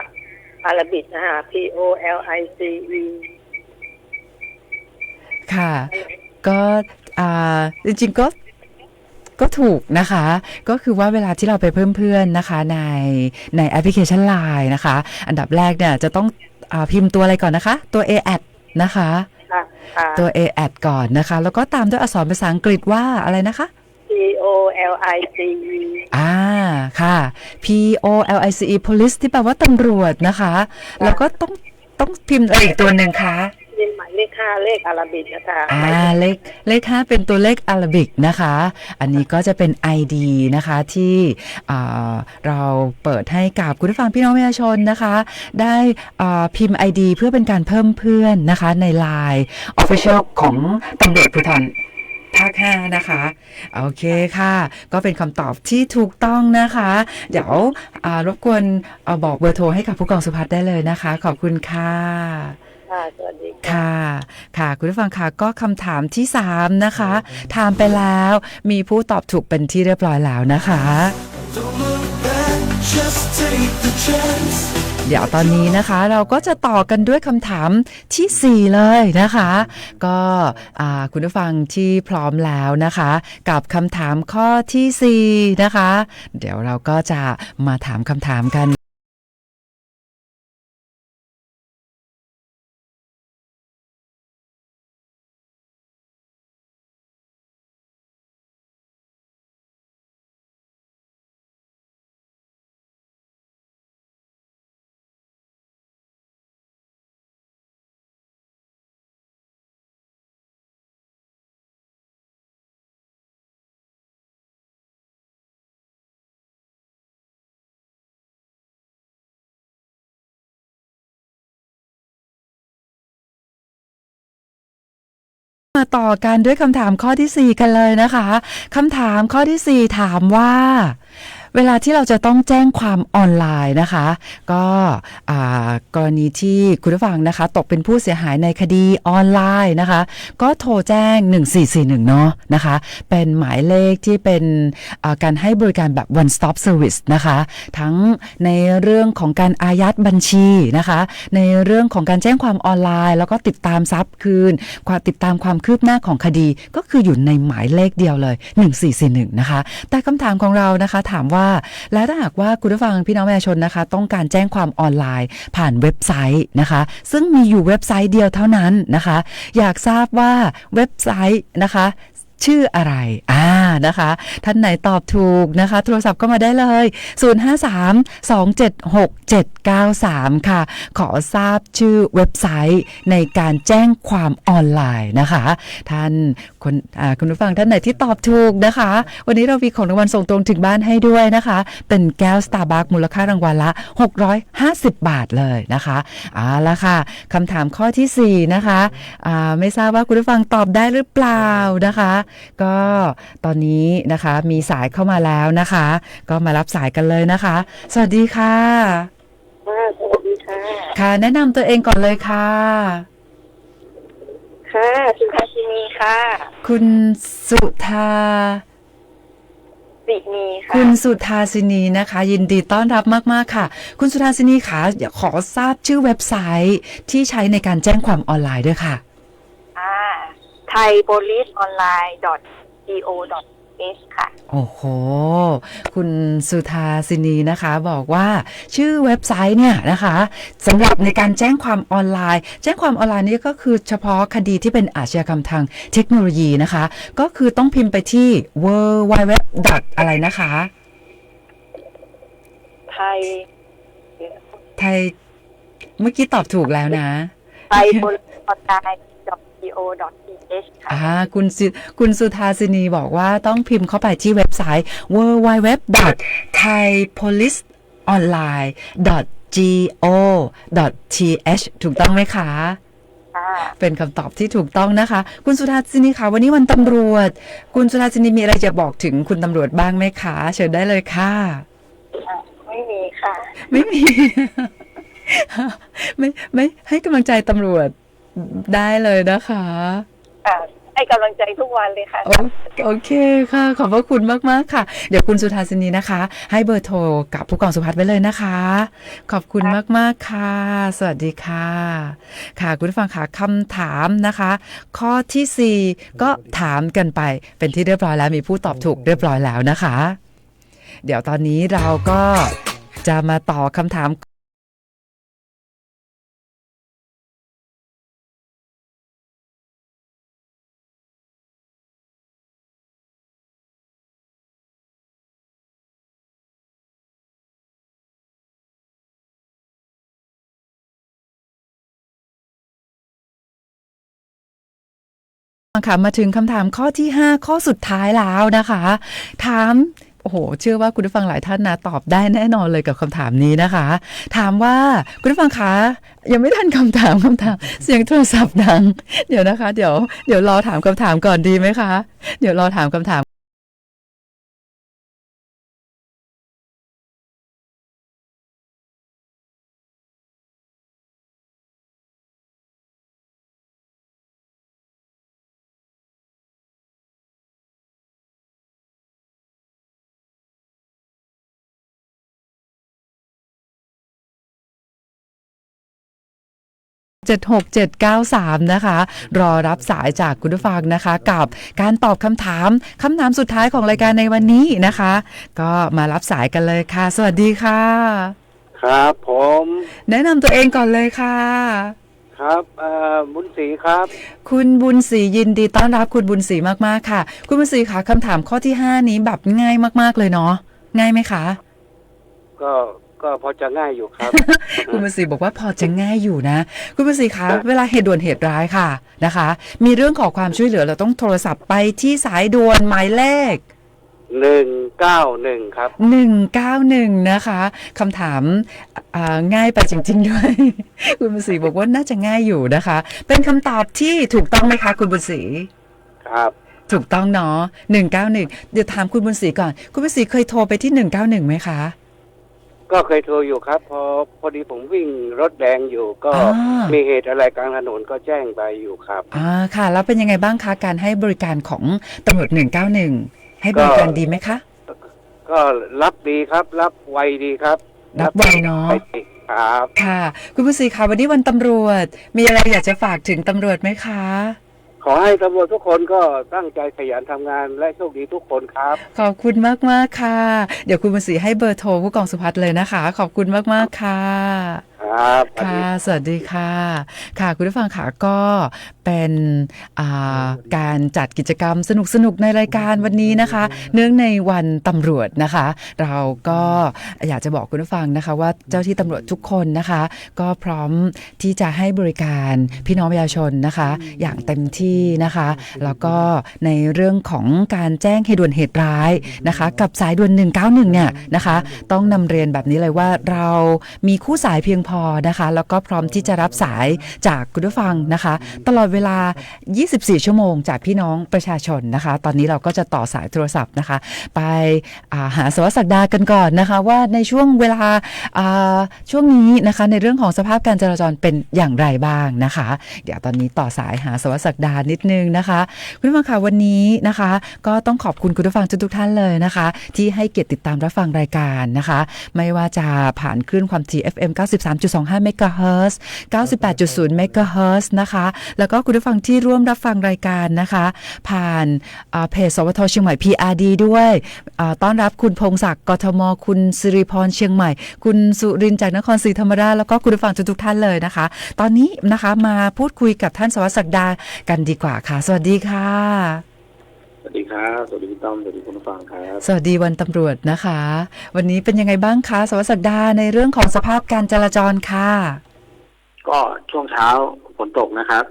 5อาราบิกนะคะ POLICE ค่ะ ก็จริงๆก็ถูกนะคะ ก็คือว่าเวลาที่เราไปเพิ่มเพื่อนนะคะในแอปพลิเคชัน Line นะคะ อันดับแรกเนี่ยจะต้องพิมพ์ตัวอะไรก่อนนะคะ ตัว A add นะคะตัว A add ก่อนนะคะ แล้วก็ตามด้วยอักษรภาษาอังกฤษว่าอะไรนะคะ POLICE ค่ะ POLICE police ที่แปลว่าตำรวจนะคะ แล้วก็ต้องพิมพ์อะไรอีกตัวหนึ่งคะเป็นหมายเลข5เลขอาราบิกนะคะเลข5เป็นตัวเลขอาราบิกนะคะ อันนี้ก็จะเป็น ID นะคะที่เราเปิดให้กับคุณผู้ฟังพี่น้องประชาชนนะคะ ได้พิมพ์ ID เพื่อเป็นการเพิ่มเพื่อนนะคะใน Line Official ของตำรวจภูธรภาค 5 นะคะโอเคค่ะก็เป็นคำตอบที่ถูกต้องนะคะเดี๋ยวรบกวนบอกเบอร์โทรให้กับผู้กองสุภัทรได้เลยนะคะขอบคุณค่ะสวัสดีค่ะคุณผู้ฟังค่ะก็คำถามที่ 3 นะคะถามไปแล้วมีผู้ตอบถูกเป็นที่เรียบร้อยแล้วนะคะ Don't look back, just take the chance. เดี๋ยวตอนนี้นะคะเราก็จะต่อกันด้วยคำถามที่ 4 เลยนะคะก็คุณผู้ฟังที่พร้อมแล้วนะคะกับคำถามข้อที่ 4 นะคะเดี๋ยวเราก็จะมาถามคำถามกันมาต่อกันด้วยคำถามข้อที่ 4 กันเลยนะคะคำถามข้อที่ 4 ถามว่าเวลาที่เราจะต้องแจ้งความออนไลน์นะคะก็กรณีที่คุณผู้ฟังนะคะตกเป็นผู้เสียหายในคดีออนไลน์นะคะก็โทรแจ้ง1441เนาะนะคะเป็นหมายเลขที่เป็นการให้บริการแบบ one stop service นะคะทั้งในเรื่องของการอายัดบัญชีนะคะในเรื่องของการแจ้งความออนไลน์แล้วก็ติดตามทรัพย์คืนติดตามความคืบหน้าของคดีก็คืออยู่ในหมายเลขเดียวเลย1441นะคะแต่คำถามของเรานะคะถามว่าแล้วถ้าหากว่าคุณผู้ฟังพี่น้องประชาชนนะคะต้องการแจ้งความออนไลน์ผ่านเว็บไซต์นะคะซึ่งมีอยู่เว็บไซต์เดียวเท่านั้นนะคะอยากทราบว่าเว็บไซต์นะคะชื่ออะไรนะคะท่านไหนตอบถูกนะคะโทรศัพท์ก็มาได้เลย053-276-793ค่ะขอทราบชื่อเว็บไซต์ในการแจ้งความออนไลน์นะคะท่านคุณผู้ฟังท่านไหนที่ตอบถูกนะคะวันนี้เรามีของรางวัลส่งตรงถึงบ้านให้ด้วยนะคะเป็นแก้ว Starbucks มูลค่ารางวัลละ650 บาทเลยนะคะละค่ะคำถามข้อที่ 4 นะคะไม่ทราบว่าคุณผู้ฟังตอบได้หรือเปล่านะคะก็ตอนนี้นะคะมีสายเข้ามาแล้วนะคะก็มารับสายกันเลยนะคะสวัสดีค่ะสวัสดีค่ะค่ะแนะนำตัวเองก่อนเลยค่ะค่ะสุธาชินีค่ะคุณสุธาสินีค่ะคุณสุธาสินีนะคะยินดีต้อนรับมากๆค่ะคุณสุธาสินีค่ะอยากขอทราบชื่อเว็บไซต์ที่ใช้ในการแจ้งความออนไลน์ด้วยค่ะthaipoliceonline.go.th .th ค่ะ โอ้โห คุณสุธาสินีนะคะบอกว่าชื่อเว็บไซต์เนี่ยนะคะสำหรับในการแจ้งความออนไลน์แจ้งความออนไลน์นี่ก็คือเฉพาะคดีที่เป็นอาชญากรรมทางเทคโนโลยีนะคะก็คือต้องพิมพ์ไปที่ www. อะไรนะคะไทย ไทยเมื่อกี้ตอบถูกแล้วนะ ไทยบนออนไลน์ .co.th ค่ะ คุณสุธาสินีบอกว่าต้องพิมพ์เข้าไปที่เว็บไซต์ www.thaipoliceonline.go.th ถูกต้องไหมคะ ค่ะ เป็นคำตอบที่ถูกต้องนะคะ คุณสุธาสินีคะวันนี้วันตำรวจ คุณสุธาสินีมีอะไรจะบอกถึงคุณตำรวจบ้างไหมคะเชิญได้เลยค่ะ ไม่มีค่ะ ไม่มี ไม่ให้กำลังใจตำรวจได้เลยนะคะ ให้กำลังใจทุกวันเลยค่ะ โอเคค่ะ ขอบพระคุณมากๆค่ะ เดี๋ยวคุณสุธาสินีนะคะ ให้เบอร์โทรกับผู้กองสุภัทรไว้เลยนะคะ ขอบคุณมากๆค่ะ สวัสดีค่ะค่ะคุณผู้ฟังค่ะคำถามนะคะ ข้อที่ 4 ก็ถามกันไปเป็นที่เรียบร้อยแล้วมีผู้ตอบถูกเรียบร้อยแล้วนะคะ เดี๋ยวตอนนี้เราก็จะมาต่อคำถามค่ะมาถึงคำถามข้อที่ 5 ข้อสุดท้ายแล้วนะคะ ถามโอ้โหเชื่อว่าคุณผู้ฟังหลายท่านนะตอบได้แน่นอนเลยกับคำถามนี้นะคะ ถามว่าคุณผู้ฟังคะยังไม่ทันคำถามเสียงโทรศัพท์ดังเดี๋ยวนะคะเดี๋ยวรอถามคำถามก่อนดีไหมคะเดี๋ยวรอถามคำถาม76793นะคะรอรับสายจากคุณผู้ฟังนะคะกับการตอบคำถามสุดท้ายของรายการในวันนี้นะคะ ก็มารับสายกันเลยค่ะสวัสดีค่ะ ครับผม แนะนำตัวเองก่อนเลยค่ะ ครับบุญศรีครับ คุณบุญศรียินดีต้อนรับคุณบุญศรีมากๆค่ะคุณบุญศรีค่ะคำถามข้อที่ 5 นี้แบบง่ายมากๆเลยเนาะง่ายไหมคะ ก็พอจะง่ายอยู่ครับ คุณบุญศรีบอกว่าพอจะง่ายอยู่นะคุณบุญศรีคะเวลาเหตุด่วนเหตุร้ายค่ะนะคะ มีเรื่องขอความช่วยเหลือเราต้องโทรศัพท์ไปที่สายด่วนหมายเลข 191 ครับ 191นะคะคำถามง่ายไปจริงๆด้วย คุณบุญศรีบอกว่าน่าจะง่ายอยู่นะคะ เป็นคำตอบที่ถูกต้องไหมคะคุณบุญศรี ครับ ถูกต้องเนาะ191เดี๋ยวถามคุณบุญศรีก่อนคุณบุญศรีเคยโทรไปที่191ไหมคะ ก็เคยโทรอยู่ครับพอดีผมวิ่งรถแดงอยู่ก็มีเหตุอะไรกลางถนนก็แจ้งไปอยู่ครับค่ะแล้วเป็นยังไงบ้างคะการให้บริการของตำรวจ191ให้บริการดีไหมคะก็รับดีครับรับไวดีครับ รับไวเนาะครับค่ะคุณบุญศรีคะวันนี้วันตำรวจมีอะไรอยากจะฝากถึงตำรวจไหมคะขอให้ตำรวจทุกคนก็ตั้งใจขยันทำงานและโชคดีทุกคนครับขอบคุณมากๆค่ะเดี๋ยวคุณบุญศรีให้เบอร์โทรผู้กองสุภัทรเลยนะคะขอบคุณมากๆค่ะครับค่ะสวัสดีค่ะค่ะคุณผู้ฟังค่ะก็เป็นการจัดกิจกรรมสนุกๆในรายการวันนี้นะคะเนื่องในวันตำรวจนะคะเราก็อยากจะบอกคุณผู้ฟังนะคะว่าเจ้าที่ตำรวจทุกคนนะคะก็พร้อมที่จะให้บริการพี่น้องประชาชนนะคะอย่างเต็มที่นะคะแล้วก็ในเรื่องของการแจ้งเหตุด่วนเหตุร้ายนะคะกับสายด่วน191เนี่ยนะคะต้องนำเรียนแบบนี้เลยว่าเรามีคู่สายเพียงพอนะคะแล้วก็พร้อมที่จะรับสายจากคุณผู้ฟังนะคะตลอดเวลา24ชั่วโมงจากพี่น้องประชาชนนะคะตอนนี้เราก็จะต่อสายโทรศัพท์นะคะไปหาสวัสดิ์ศักดากันก่อนนะคะว่าในช่วงเวลาช่วงนี้นะคะในเรื่องของสภาพการจราจรเป็นอย่างไรบ้างนะคะเดี๋ยวตอนนี้ต่อสายหาสวัสดิ์ศักดานิดนึงนะคะคุณผู้ฟังค่ะวันนี้นะคะก็ต้องขอบคุณคุณผู้ฟังทุกท่านเลยนะคะที่ให้เกียรติติดตามรับฟังรายการนะคะไม่ว่าจะผ่านคลื่นความถี่ FM 93.5 93.25 เมกะเฮิรตซ์ 98.0 เมกะเฮิรตซ์นะคะ แล้วก็คุณผู้ฟังที่ร่วมรับฟังรายการนะคะ ผ่านเพจสวทเชียงใหม่ PRD ด้วยต้อนรับคุณพงศักดิ์กทมคุณสิริพรเชียงใหม่คุณสุรินทร์จากนครศรีธรรมราชแล้วก็คุณผู้ฟังทุกท่านเลยนะคะ ตอนนี้นะคะมาพูดคุยกับท่านสารวัตรศักดากันดีกว่าค่ะสวัสดีค่ะสวัสดีครับสวัสดีพี่ต้อมสวัสดีคุณผู้ฟังครับสวัสดีวันตำรวจนะคะวันนี้เป็นยังไงบ้างคะสารวัตรศักดาในเรื่องของสภาพการจราจรค่ะก็ช่วงเช้าฝนตกนะครับ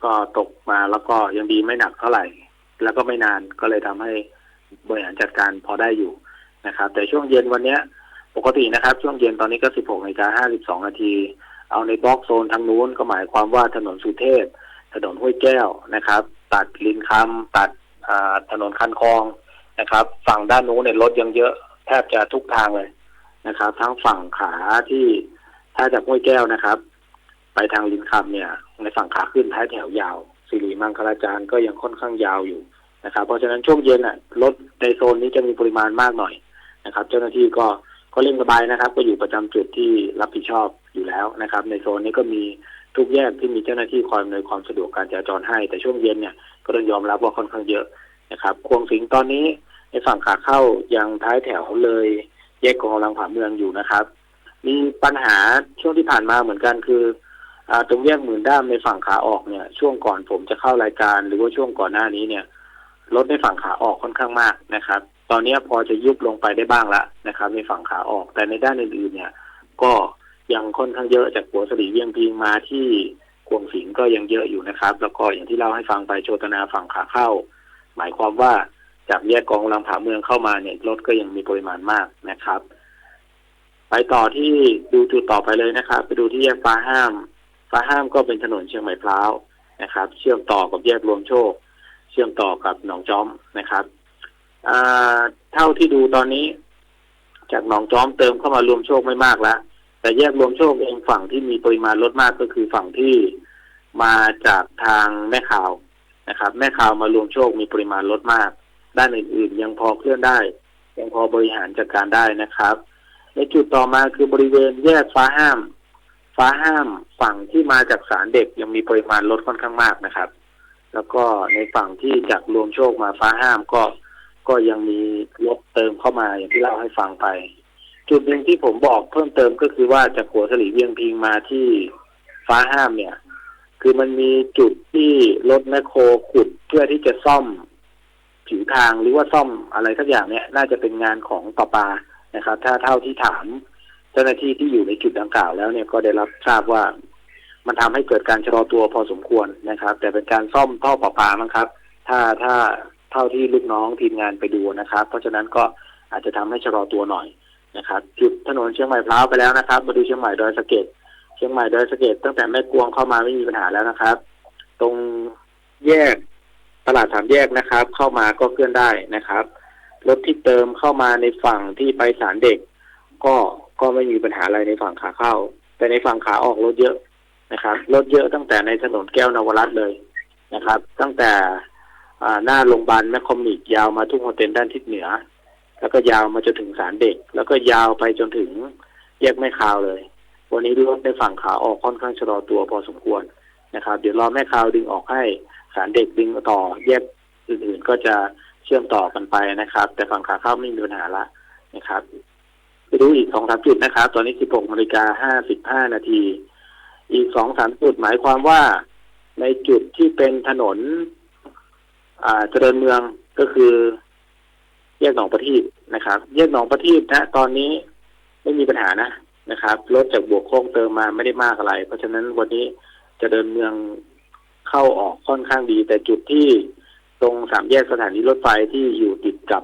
ก็ตกมาแล้วก็ยังดีไม่หนักเท่าไหร่แล้วก็ไม่นานก็เลยทำให้บริหารจัดการพอได้อยู่นะครับแต่ช่วงเย็นวันนี้ปกตินะครับช่วงเย็นตอนนี้ก็ 16:52 นาทีเอาในบล็อกโซนทางนู้นก็หมายความว่าถนนสุเทพถนนห้วยแก้วนะครับตัดลินคำตัดถนนคันคลองนะครับฝั่งด้านนู้นเนี่ยรถยังเยอะแทบจะทุกทางเลยนะครับทั้งฝั่งขาที่ถ้าจากห้วยแก้วนะครับไปทางลินคำเนี่ยในฝั่งขาขึ้นท้ายแถวยาวสิริมังคลาจารย์ก็ยังค่อนข้างยาวอยู่นะครับเพราะฉะนั้นช่วงเย็นรถในโซนนี้จะมีปริมาณมากหน่อยนะครับเจ้าหน้าที่ก็เร่งระบายนะครับก็อยู่ประจำจุดที่รับผิดชอบอยู่แล้วนะครับในโซนนี้ก็มีทุกแยกที่มีเจ้าหน้าที่คอยอำนวยความสะดวกการจราจรให้แต่ช่วงเย็นเนี่ยก็ต้องยอมรับว่าค่อนข้างเยอะนะครับควงสิงตอนนี้ในฝั่งขาเข้ายังท้ายแถวเลยแยกกองกำลังผ่าเมืองอยู่นะครับมีปัญหาช่วงที่ผ่านมาเหมือนกันคือตรงแยกหมื่นด้ามในฝั่งขาออกเนี่ยช่วงก่อนผมจะเข้ารายการหรือว่าช่วงก่อนหน้านี้เนี่ยรถในฝั่งขาออกค่อนข้างมากนะครับตอนนี้พอจะยุบลงไปได้บ้างละนะครับในฝั่งขาออกแต่ในด้านอื่นๆเนี่ยก็ยังค่อนข้างเยอะจากหัวสลีเวียงพิงมาที่ควงสิงก็ยังเยอะอยู่นะครับแล้วก็อย่างที่เล่าให้ฟังไปโชตนาฝั่งขาเข้าหมายความว่าจากแยกกองกำลังผ่าเมืองเข้ามาเนี่ยรถก็ยังมีปริมาณมากนะครับไปต่อที่ดูจุดต่อไปเลยนะครับไปดูที่แยกฟ้าห้ามก็เป็นถนนเชียงใหม่พร้าวนะครับเชื่อมต่อกับแยกรวมโชคเชื่อมต่อกับหนองจ้อมนะครับเท่าที่ดูตอนนี้จากหนองจ้อมเติมเข้ามารวมโชคไม่มากแล้วแต่แยกรวมโชคเองฝั่งที่มีปริมาณรถมากก็คือฝั่งที่มาจากทางแม่ข่าวนะครับแม่ข่าวมารวมโชคมีปริมาณรถมากด้านอื่นๆยังพอเคลื่อนได้ยังพอบริหารจัดการได้นะครับในจุดต่อมาคือบริเวณแยกฟ้าห้ามฝั่งที่มาจากศาลเด็กยังมีปริมาณรถค่อนข้างมากนะครับแล้วก็ในฝั่งที่จากรวมโชคมาฟ้าห้ามก็ยังมีรถเติมเข้ามาอย่างที่เล่าให้ฟังไปจุดหนึ่งที่ผมบอกเพิ่มเติมก็คือว่าจากหัวสลีเวียงพิงมาที่ฟ้าห้ามเนี่ยคือมันมีจุดที่รถแมคโครขุดเพื่อที่จะซ่อมผิวทางหรือว่าซ่อมอะไรสักอย่างเนี่ยน่าจะเป็นงานของประปานะครับถ้าเท่าที่ถามเจ้าหน้าที่ที่อยู่ในจุดดังกล่าวแล้วเนี่ยก็ได้รับทราบว่ามันทำให้เกิดการชะลอตัวพอสมควรนะครับแต่เป็นการซ่อมท่อประปามั้งครับถ้าเท่าที่ลูกน้องทีมงานไปดูนะครับเพราะฉะนั้นก็อาจจะทำให้ชะลอตัวหน่อยนะครับจุดถนนเชียงใหม่พร้าวไปแล้วนะครับมาดูเชียงใหม่ดอยสะเก็ดตั้งแต่แม่กวงเข้ามาไม่มีปัญหาแล้วนะครับตรงแยกตลาดสามแยกนะครับเข้ามาก็เคลื่อนได้นะครับรถที่เติมเข้ามาในฝั่งที่ไปศาลเด็กก็ไม่มีปัญหาอะไรในฝั่งขาเข้าแต่ในฝั่งขาออกรถเยอะนะครับรถเยอะตั้งแต่ในถนนแก้วนวรัตน์เลยนะครับตั้งแต่หน้าโรงพยาบาลแมคคอมิกยาวมาทุ่งโฮเทลด้านทิศเหนือแล้วก็ยาวมาจนถึงศาลเด็กแล้วก็ยาวไปจนถึงแยกแม่ข่าวเลยวันนี้รถในฝั่งขาออกค่อนข้างชะลอตัวพอสมควรนะครับเดี๋ยวรอแม่ข่าวดึงออกให้ศาลเด็กดึงต่อแยกอื่นๆก็จะเชื่อมต่อกันไปนะครับแต่ฝั่งขาเข้าไม่มีปัญหาละนะครับไปดูอีก 2-3 จุดนะครับตอนนี้ 16:55 นาทีอีก 2-3 จุดหมายความว่าในจุดที่เป็นถนนเจริญเมืองก็คือแยกหนองประทีปนะครับแยกหนองประทีปนะตอนนี้ไม่มีปัญหานะครับรถจากบวกโค้งเติมมาไม่ได้มากอะไรเพราะฉะนั้นวันนี้เจริญเมืองเข้าออกค่อนข้างดีแต่จุดที่ตรงสามแยกสถานีรถไฟที่อยู่ติดกับ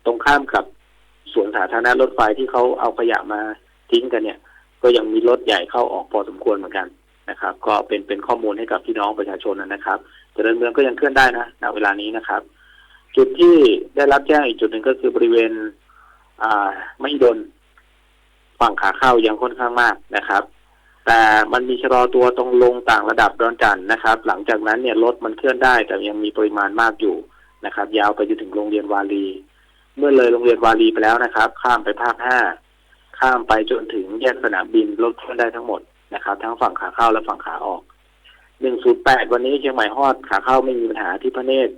ตรงข้ามกับสวนสาธารณะรถไฟที่เขาเอาขยะมาทิ้งกันเนี่ยก็ยังมีรถใหญ่เข้าออกพอสมควรเหมือนกันนะครับก็เป็นข้อมูลให้กับพี่น้องประชาชนนะครับเจริญเมืองก็ยังเคลื่อนได้นะณเวลานี้นะครับจุดที่ได้รับแจ้งอีกจุดหนึ่งก็คือบริเวณมหิดลฝั่งขาเข้ายังค่อนข้างมากนะครับแต่มันมีชะลอตัวตรงลงต่างระดับดอนจันทร์นะครับหลังจากนั้นเนี่ยรถมันเคลื่อนได้แต่ยังมีปริมาณมากอยู่นะครับยาวไปจนถึงโรงเรียนวารีเมื่อเลยโรงเรียนวารีไปแล้วนะครับข้ามไปภาค ข้ามไปจนถึงแยกสนามบินรถเคลื่อนได้ทั้งหมดนะครับทั้งฝั่งขาเข้าและฝั่งขาออก108วันนี้เชียงใหม่ฮอดขาเข้าไม่มีปัญหาที่พระเนตร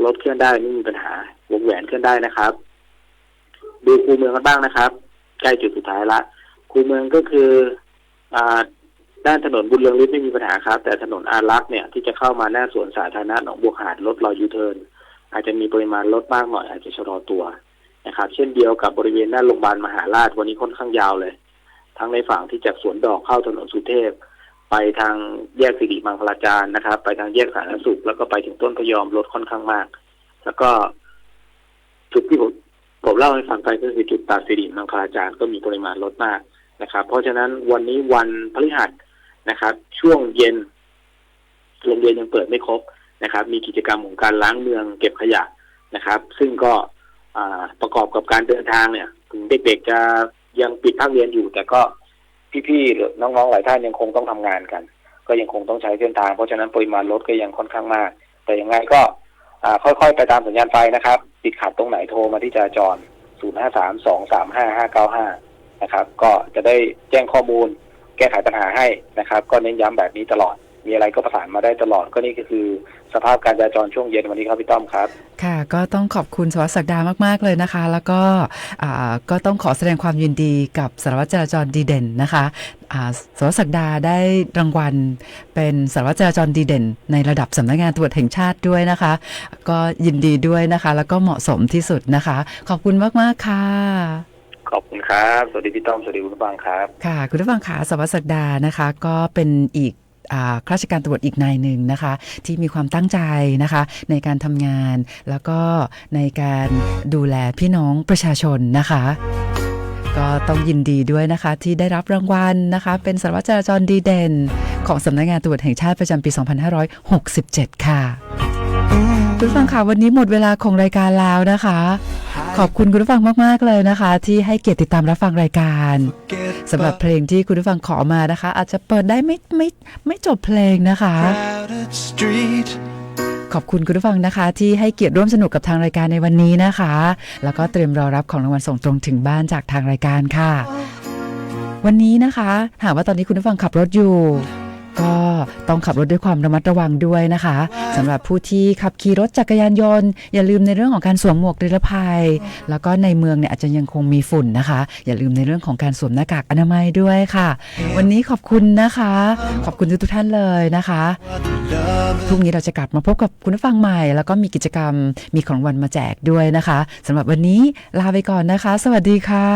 รถเคลื่อนได้ไม่มีปัญหาวงแหวนเคลื่อนได้นะครับดูคูเมืองกันบ้างนะครับใกล้จุดสุดท้ายละคูเมืองก็คือด้านถนนบุญเรืองฤทธิ์ไม่มีปัญหาครับแต่ถนนอารักษ์เนี่ยที่จะเข้ามาหน้าสวนสาธารณะหนองบัวหาดรถรอยูเทิร์นอาจจะมีปริมาณรถมากหน่อยอาจจะชะลอตัวนะครับเช่นเดียวกับบริเวณหน้าโรงพยาบาลมหาราชวันนี้ค่อนข้างยาวเลยทั้งในฝั่งที่จากสวนดอกเข้าถนนสุเทพไปทางแยกสิริมังคลาจารย์นะครับไปทางแยกสาธารณสุขแล้วก็ไปถึงต้นพยอมรถค่อนข้างมากแล้วก็จุดที่ผมเล่าให้ฟังไปก็คือจุดตัดสิริมังคลาจารย์ก็มีปริมาณรถมากนะครับเพราะฉะนั้นวันนี้วันพฤหัสนะครับช่วงเย็นโรงเรียนยังเปิดไม่ครบนะครับมีกิจกรรมของการล้างเมืองเก็บขยะนะครับซึ่งก็ประกอบกับการเดินทางเนี่ยถึงเด็กๆจะยังปิดภาคเรียนอยู่แต่ก็พี่ๆหรือน้องๆหลายท่านยังคงต้องทำงานกันก็ยังคงต้องใช้เส้นทางเพราะฉะนั้นปริมาณรถก็ยังค่อนข้างมากแต่ยังไงก็ค่อยๆไปตามสัญญาณไฟนะครับติดขัดตรงไหนโทรมาที่จราจร053-235-595นะครับก็จะได้แจ้งข้อมูลแก้ไขปัญหาให้นะครับก็เน้นย้ำแบบนี้ตลอดมีอะไรก็ประสานมาได้ตลอดก็นี่ก็คือสภาพการจราจรช่วงเย็นวันนี้ครับพี่ต้อมครับค่ะก็ต้องขอบคุณสารวัตรศักดามากๆเลยนะคะแล้วก็ก็ต้องขอแสดงความยินดีกับสารวัตรจราจรดีเด่นนะคะสารวัตรศักดาได้รางวัลเป็นสารวัตรจราจรดีเด่นในระดับสำนักงานตำรวจแห่งชาติด้วยนะคะก็ยินดีด้วยนะคะแล้วก็เหมาะสมที่สุดนะคะขอบคุณมากๆค่ะขอบคุณครับสวัสดีพี่ต้อมสวัสดีคุณผู้ฟังครับค่ะคุณผู้ฟังค่ะสารวัตรศักดานะคะก็เป็นอีกข้าราชการตำรวจอีกนายหนึ่งนะคะที่มีความตั้งใจนะคะในการทำงานแล้วก็ในการดูแลพี่น้องประชาชนนะคะก็ต้องยินดีด้วยนะคะที่ได้รับรางวัลนะคะเป็นสารวัตรจราจรดีเด่นของสำนักงานตำรวจแห่งชาติประจำปี 2567 ค่ะคุณผู้ฟังค่ะวันนี้หมดเวลาของรายการแล้วนะคะขอบคุณคุณผู้ฟังมากๆเลยนะคะที่ให้เกียรติติดตามรับฟังรายการสำหรับเพลงที่คุณผู้ฟังขอมานะคะอาจจะเปิดได้ไม่จบเพลงนะคะขอบคุณคุณผู้ฟังนะคะที่ให้เกียรติร่วมสนุกกับทางรายการในวันนี้นะคะแล้วก็เตรียมรอรับของรางวัลส่งตรงถึงบ้านจากทางรายการค่ะวันนี้นะคะหากว่าตอนนี้คุณผู้ฟังขับรถอยู่ก็ต้องขับรถด้วยความระมัดระวังด้วยนะคะสำหรับผู้ที่ขับขี่รถจักรยานยนต์อย่าลืมในเรื่องของการสวมหมวกนิรภัยแล้วก็ในเมืองเนี่ยอาจจะยังคงมีฝุ่นนะคะอย่าลืมในเรื่องของการสวมหน้ากากอนามัยด้วยค่ะวันนี้ขอบคุณนะคะขอบคุณทุกท่านเลยนะคะพรุ่งนี้เราจะกลับมาพบกับคุณผู้ฟังใหม่แล้วก็มีกิจกรรมมีของรางวัลมาแจกด้วยนะคะสำหรับวันนี้ลาไปก่อนนะคะสวัสดีค่ะ